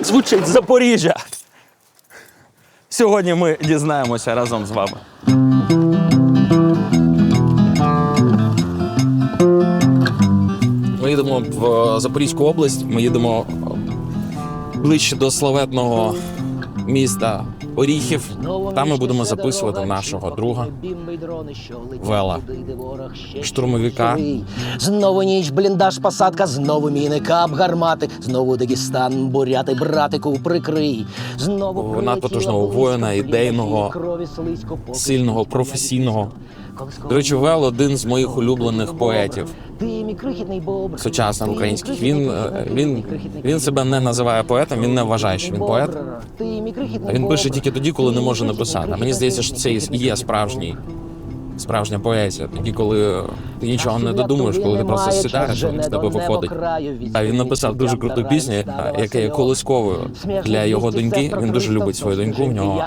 Як звучить Запоріжжя? Сьогодні ми дізнаємося разом з вами. Ми їдемо в Запорізьку область, ми їдемо ближче до славетного міста Оріхів. Там ми будемо записувати нашого друга Вела, штурмовика. Знову ніч, бліндаж, посадка, знову міни, кап, гармати, знову Дагестан, буряти, братику, прикрий. Знову надпотужного воїна, ідейного, сильного, професійного. До речі, Вел – один з моїх улюблених поетів сучасних українських. Він себе не називає поетом, він не вважає, що він поет. Він пише тільки тоді, коли не може написати. Мені здається, що це і є справжня поезія. Тоді, коли ти нічого не додумуєш, коли ти просто сідаєш, він з тебе виходить. А він написав дуже круту пісню, яка є колисковою для його доньки. Він дуже любить свою доньку. В нього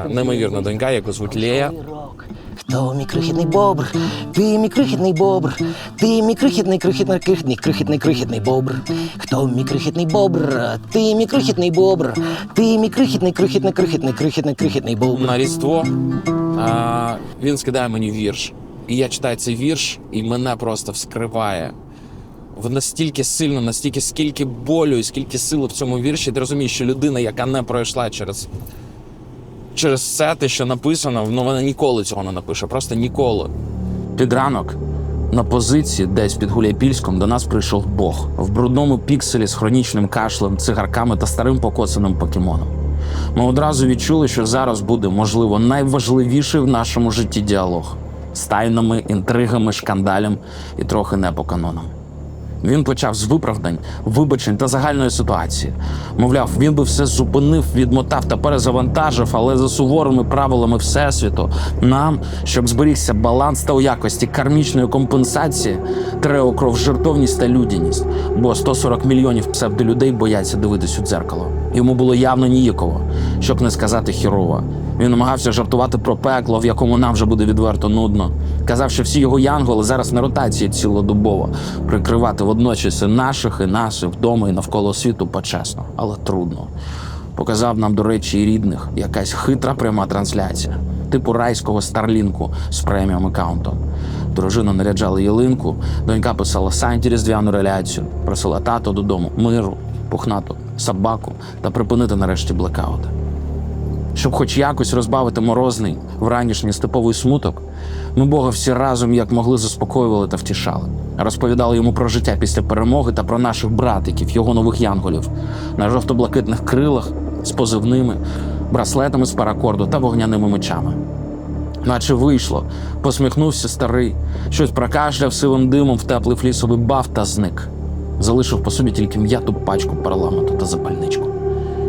неймовірна донька, яку звуть Лея. Хто мій крихітний бобр? Ти мій крихітний бобр. Ти мій крихітний бобр. Хто мій крихітний бобр? Ти мій крихітний бобр. Ти мій крихітний бобр. На Різдво він скидає мені вірш. І я читаю цей вірш, і мене просто вскриває. Настільки сильно, настільки скільки болю і скільки сили в цьому вірші. Ти розумієш, що людина, яка не пройшла через все те, що написано, вона ніколи цього не напише, просто ніколи. Під ранок на позиції, десь під Гуляйпільськом, до нас прийшов Бог. В брудному пікселі з хронічним кашлем, цигарками та старим покоцаним покемоном. Ми одразу відчули, що зараз буде, можливо, найважливіший в нашому житті діалог. З тайнами, інтригами, шкандалем і трохи не по канонам. Він почав з виправдань, вибачень та загальної ситуації. Мовляв, він би все зупинив, відмотав та перезавантажив, але за суворими правилами Всесвіту нам, щоб зберігся баланс та у якості кармічної компенсації, треба кров, жертовність та людяність. Бо 140 мільйонів псевдолюдей бояться дивитись у дзеркало. Йому було явно ніяково, щоб не сказати хірово. Він намагався жартувати про пекло, в якому нам вже буде відверто нудно. Казав, що всі його янголи зараз на ротації цілодобово. Прикривати водночас і наших, і нас, і вдома, і навколо світу почесно, але трудно. Показав нам, до речі, і рідних якась хитра пряма трансляція. Типу райського старлінку з преміум аккаунтом. Дружина наряджала ялинку, донька писала Санті різдвяну реляцію, просила тато додому миру, пухнату собаку та припинити нарешті блекаути. Щоб хоч якось розбавити морозний, вранішній степовий смуток, ми Бога всі разом як могли заспокоювали та втішали. Розповідали йому про життя після перемоги та про наших братиків, його нових янголів, на жовто-блакитних крилах, з позивними, браслетами з паракорду та вогняними мечами. Наче вийшло, посміхнувся старий, щось прокашляв сивим димом в теплий флісовий баф та зник. Залишив по собі тільки м'яту пачку парламенту та запальничку.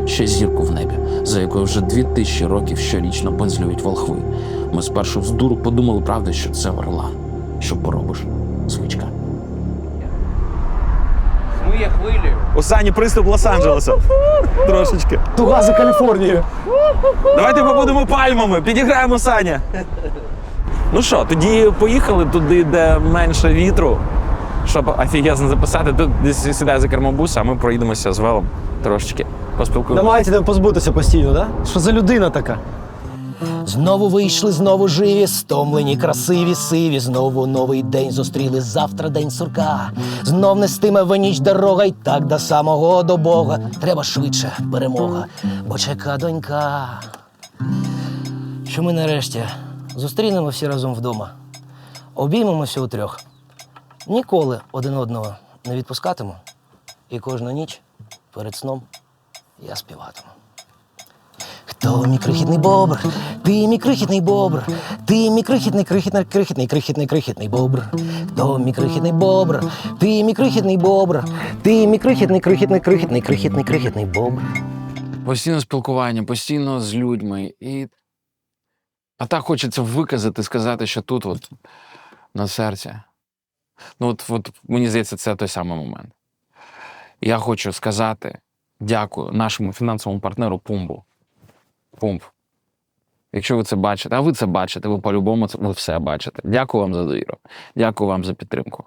Ще зірку в небі, за якою вже 2000 років щорічно пензлюють волхви. Ми спершу з дуру подумали, правда, що це Орлан. Що поробиш? Звичка. Смиє хвилі. У Сані приступ Лос-Анджелеса. Трошечки. Туга за Каліфорнію. Давайте побудемо пальмами, підіграємо Саня. Ну що, тоді поїхали туди, де менше вітру, щоб офігезно записати. Тут десь сідає за кермо буса, а ми проїдемося з Велом трошечки. Поспілкуємося. Давайте не позбутися постійно, да? Що за людина така? Знову вийшли, знову живі, стомлені, красиві, сиві. Знову новий день зустріли, завтра день сурка. Знов нестиме в ніч дорога, й так до самого до Бога. Треба швидше перемога, бо чека донька. Що ми нарешті зустрінемо всі разом вдома. Обіймемося утрьох. Ніколи один одного не відпускатиму. І кожну ніч перед сном я співатиму. Хто мій крихітний бобр? Ти мій крихітний бобр. Ти мій крихітний бобр. Хто мій крихітний бобр? Ти мій крихітний бобр. Ти мій крихітний бобр. Постійно спілкування, постійно з людьми. А так хочеться виказати, сказати, що тут от на серці. Ну от мені здається, це той самий момент. Я хочу сказати дякую нашому фінансовому партнеру Пумбу. Пумб. Якщо ви це бачите, а ви це бачите, ви по-любому ви все бачите. Дякую вам за довіру. Дякую вам за підтримку.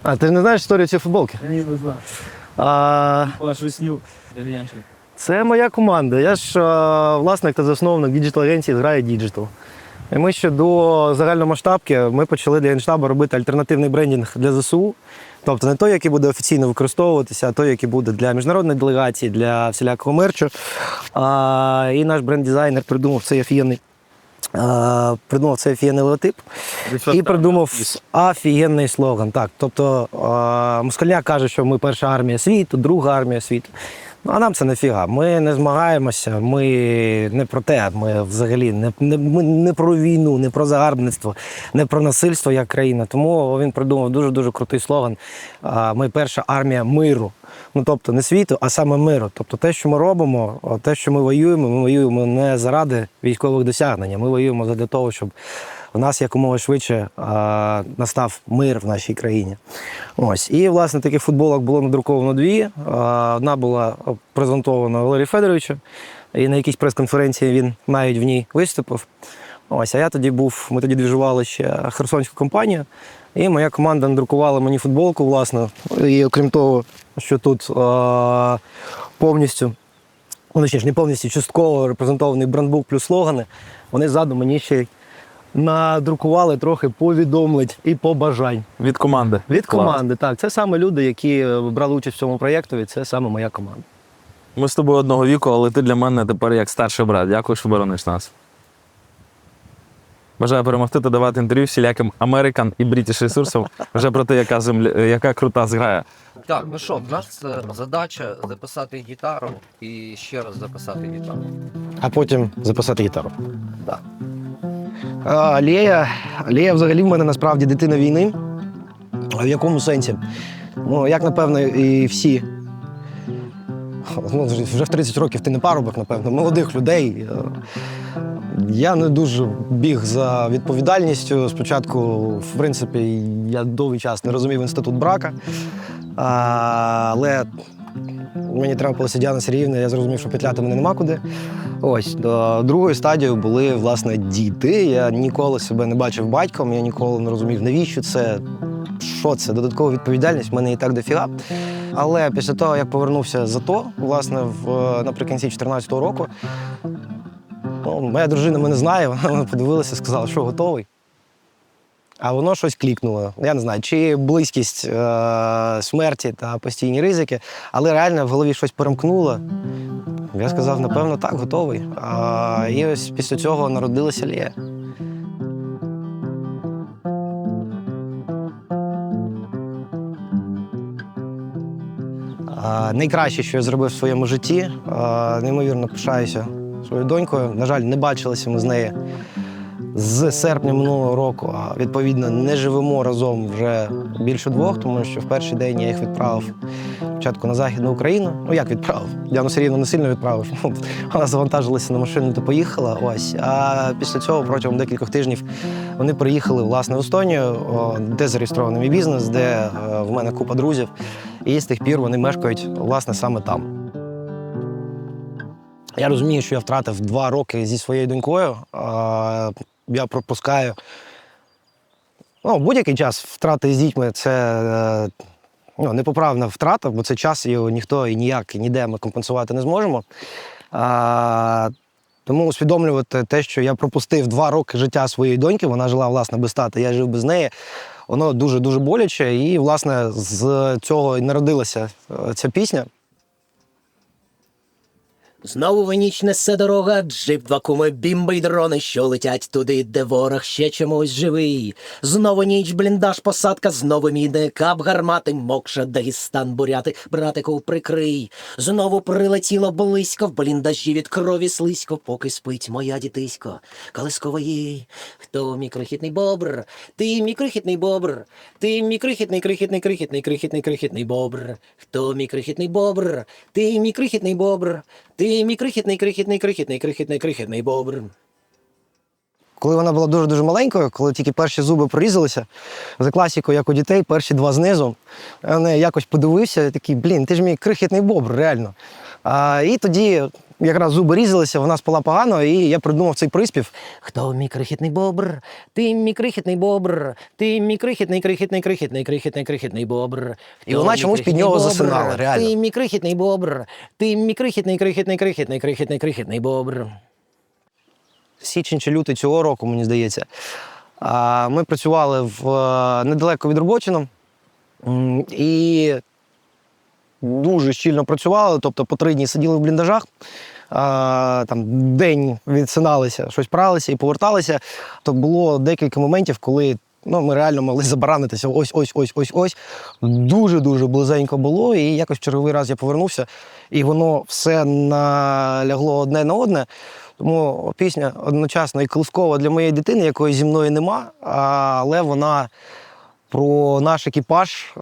А ти не знаєш історію цієї футболки? Ні, не знаю. Вашу снів. Це моя команда. Я ж власник та засновник діджитал-агенції «Зграє Діджитал». І ми ще до загальномасштабки ми почали для Генштабу робити альтернативний брендінг для ЗСУ. Тобто не той, який буде офіційно використовуватися, а той, який буде для міжнародних делегацій, для всілякого мерчу. І наш бренд-дизайнер придумав цей офігенний логотип і придумав офігенний слоган. Так, тобто Москаля каже, що ми перша армія світу, друга армія світу. Ну, а нам це нафіга. Ми не змагаємося, ми не про те, ми взагалі не про війну, не про загарбництво, не про насильство як країна. Тому він придумав дуже-дуже крутий слоган. Ми перша армія миру. Ну, тобто не світу, а саме миру. Тобто те, що ми робимо, те, що ми воюємо не заради військових досягнень. Ми воюємо для того, щоб у нас якомога швидше настав мир в нашій країні. Ось. І, власне, таких футболок було надруковано дві. Одна була презентована Валерію Федоровичу, і на якійсь прес-конференції він навіть в ній виступив. Ось. А я тоді ми тоді двіжували ще херсонську компанію, і моя команда надрукувала мені футболку, власне. І окрім того, що тут повністю, не повністю, частково репрезентований брендбук плюс слогани, вони ззаду мені ще й надрукували трохи повідомлень і побажань. Від команди. Від команди, так. Це саме люди, які брали участь в цьому проєктові, це саме моя команда. Ми з тобою одного віку, але ти для мене тепер як старший брат. Дякую, що борониш нас. Бажаю перемогти та давати інтерв'ю всіляким American і British ресурсам вже про те, яка крута зграя. Так, ну що, в нас задача записати гітару і ще раз записати гітару. А потім записати гітару. Так. Лея взагалі в мене насправді дитина війни. А в якому сенсі? Ну, як, напевно, і всі. Ну, вже в 30 років ти не парубок, напевно, молодих людей. Я не дуже біг за відповідальністю. Спочатку, в принципі, я довгий час не розумів інститут брака. Але мені трапилася Діана Сергіївна, я зрозумів, що петляти мене нема куди. Ось, до другої стадії були, власне, діти. Я ніколи себе не бачив батьком, я ніколи не розумів, навіщо це, що це, додаткова відповідальність, в мене і так дофіга. Але після того, як повернувся з АТО, власне, наприкінці 2014 року, моя дружина мене знає, вона подивилася і сказала, що готовий. А воно щось клікнуло. Я не знаю, чи близькість смерті та постійні ризики, але реально в голові щось перемкнуло. Я сказав, напевно, так, готовий. І ось після цього народилася Лея. Найкраще, що я зробив в своєму житті, неймовірно пишаюся своєю донькою. На жаль, не бачилися ми з нею з серпня минулого року, а відповідно не живемо разом вже більше 2, тому що в перший день я їх відправив спочатку на Західну Україну. Ну як відправив? Діану Сергіївну не сильно відправив. Вона завантажилася на машину та поїхала. Ось. А після цього протягом декількох тижнів вони приїхали, власне, в Естонію, де зареєстрований мій бізнес, де в мене купа друзів. І з тих пір вони мешкають, власне, саме там. Я розумію, що я втратив 2 роки зі своєю донькою. Я пропускаю. Будь-який час втрати з дітьми – це непоправна втрата, бо це час його ніхто і ніяк, і ніде ми компенсувати не зможемо. Тому усвідомлювати те, що я пропустив 2 роки життя своєї доньки, вона жила, власне, без тата, я жив без неї, воно дуже-дуже боляче. І, власне, з цього і народилася ця пісня. Знову в ніч несе дорога, джип, 2 куми, бімби й дрони, що летять туди, де ворог ще чомусь живий. Знову ніч, бліндаж, посадка, знову мідне, кап, гармати, Мокша, Дагестан, буряти, братику, прикрий. Знову прилетіло близько, в бліндажі від крові слизько, поки спить моя дітисько. Колискова їй, хто мій крихітний бобр, ти мій крихітний бобр, ти мій крихітний, крихітний, крихітний, крихітний, крихітний бобр. Хто мій крихітний бобр, ти мій крихітний бобр, ти мій крихітний, крихітний, крихітний, крихітний, крихітний бобр. коли вона була дуже-дуже маленькою, коли тільки перші зуби прорізалися, за класікою, як у дітей, перші два знизу, я на неї якось подивився і такий, блін, ти ж мій крихітний бобр, реально. І тоді якраз зуби різалися, вона спала погано, і я придумав цей приспів. Хто мій крихітний бобр? Ти мій крихітний бобр. Ти мій крихітний бобр. І вона чомусь під нього засинала, реально. Ти мій крихітний бобр. Ти мій крихітний бобр. Січень чи лютий цього року, мені здається. Ми працювали недалеко від Робочино і дуже щільно працювали, тобто по 3 дні сиділи в бліндажах, там день відсиналися, щось пралися і поверталися. То було декілька моментів, коли ми реально могли забаранитися ось. Дуже-дуже близенько було, і якось в черговий раз я повернувся, і воно все налягло одне на одне. Тому пісня одночасно і колискова для моєї дитини, якої зі мною нема, але вона про наш екіпаж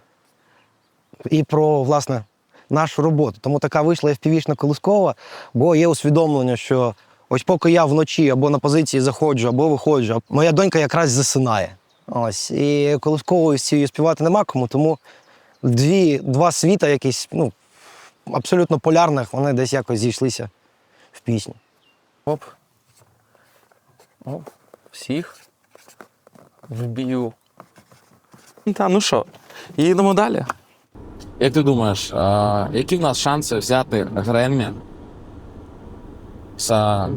і про, власне, нашу роботу. Тому така вийшла FPV-шна колискова, бо є усвідомлення, що ось поки я вночі або на позиції заходжу, або виходжу, моя донька якраз засинає. Ось. І колисковою з цією співати нема кому, тому два світа якісь, абсолютно полярних, вони десь якось зійшлися в пісні. Оп. Оп. Всіх вб'ю. Ну що, їдемо далі. Як ти думаєш, які в нас шанси взяти Греммі за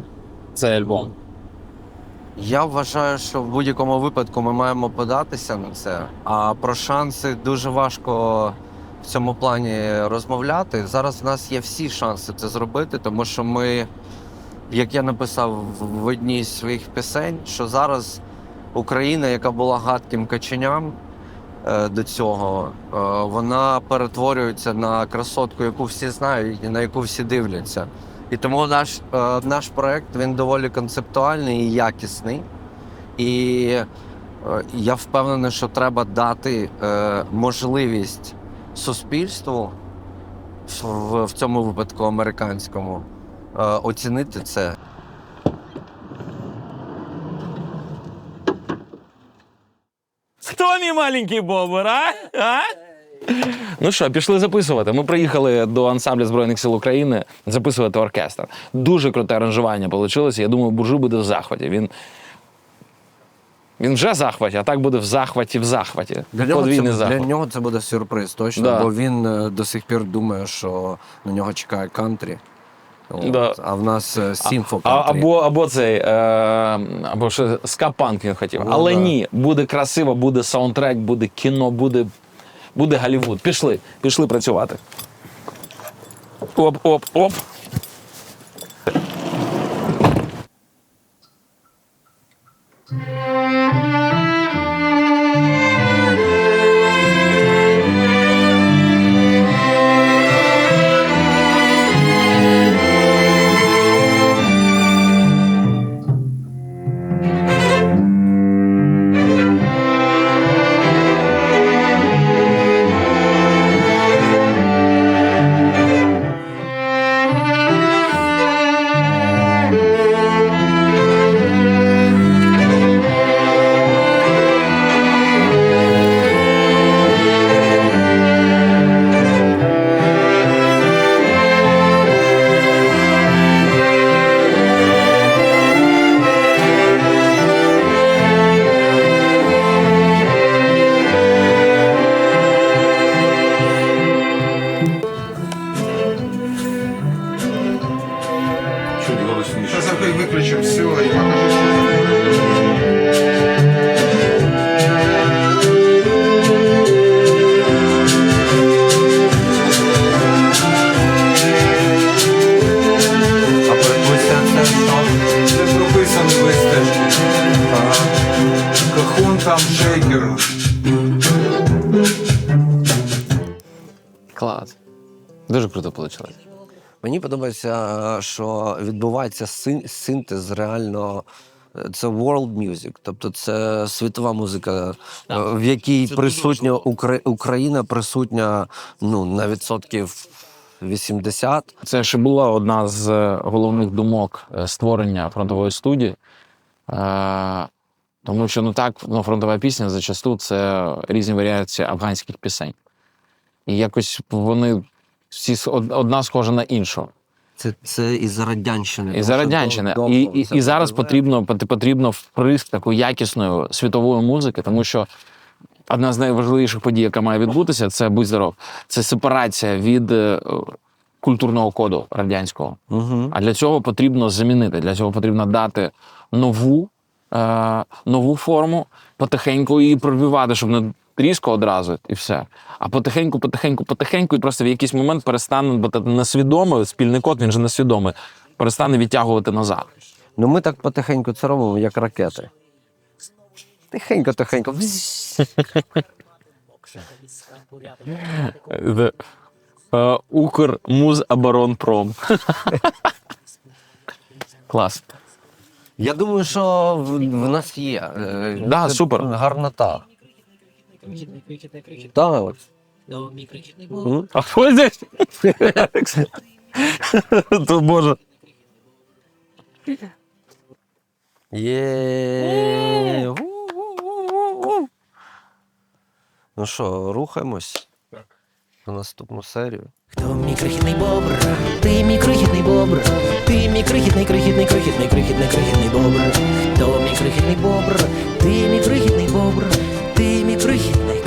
цей альбом? Я вважаю, що в будь-якому випадку ми маємо податися на це. А про шанси дуже важко в цьому плані розмовляти. Зараз в нас є всі шанси це зробити, тому що ми, як я написав в одній з своїх пісень, що зараз Україна, яка була гадким каченям до цього, вона перетворюється на красотку, яку всі знають і на яку всі дивляться. І тому наш проект, він доволі концептуальний і якісний. І я впевнений, що треба дати можливість суспільству, в цьому випадку американському, оцінити це. Хто мій маленький бобр, а? Ну що, пішли записувати. Ми приїхали до ансамблю Збройних сил України записувати оркестр. Дуже круте аранжування вийшло. Я думаю, Буржуй буде в захваті. Він вже в захваті, а так буде в захваті. Подвійний захват. Для нього це буде сюрприз, точно, Да. бо він до сих пір думає, що на нього чекає кантрі. Да. А в нас сімфо кантрі. Або ще ска-панк він хотів. Ну, Але да. ні, буде красиво, буде саундтрек, буде кіно, буде Голлівуд. Пішли працювати. Оп. Сейчас выключим все и покажу, что А перекусія це що? це прописано без стежки. Кахон там шейкер. Клас. Дуже круто вийшло. Мені подобається, що відбувається синтез реально. Це world music, тобто це світова музика, в якій присутня Україна присутня на відсотків 80. Це ще була одна з головних думок створення фронтової студії. Тому що фронтова пісня зачасту це різні варіації афганських пісень. І якось вони всі одна схожа на іншу. Це із-за радянщини. І за радянщини. І зараз потрібно вприск такої якісної світової музики, тому що одна з найважливіших подій, яка має відбутися, це «Будь здоров». Це сепарація від культурного коду радянського. Угу. А для цього потрібно замінити, для цього потрібно дати нову форму, потихеньку її пробивати, щоб не різко одразу і все. А потихеньку, і просто в якийсь момент перестане, бо несвідомий, спільний код, він же несвідомий, перестане відтягувати назад. Ну ми так потихеньку це робимо, як ракети. Тихенько. Укрмузоборонпром. Клас. Я думаю, що в нас є. Да, Це супер. Гарнота. Так, от. А що здесь? То боже. Є. Ну що, рухаємось на наступну серію. Хто мій крихітний бобр? Ти мій крихітний бобр. Ти мій крихітний бобр. Хто мій крихітний бобр? Ти мій крихітний бобр. Ти мій крихітний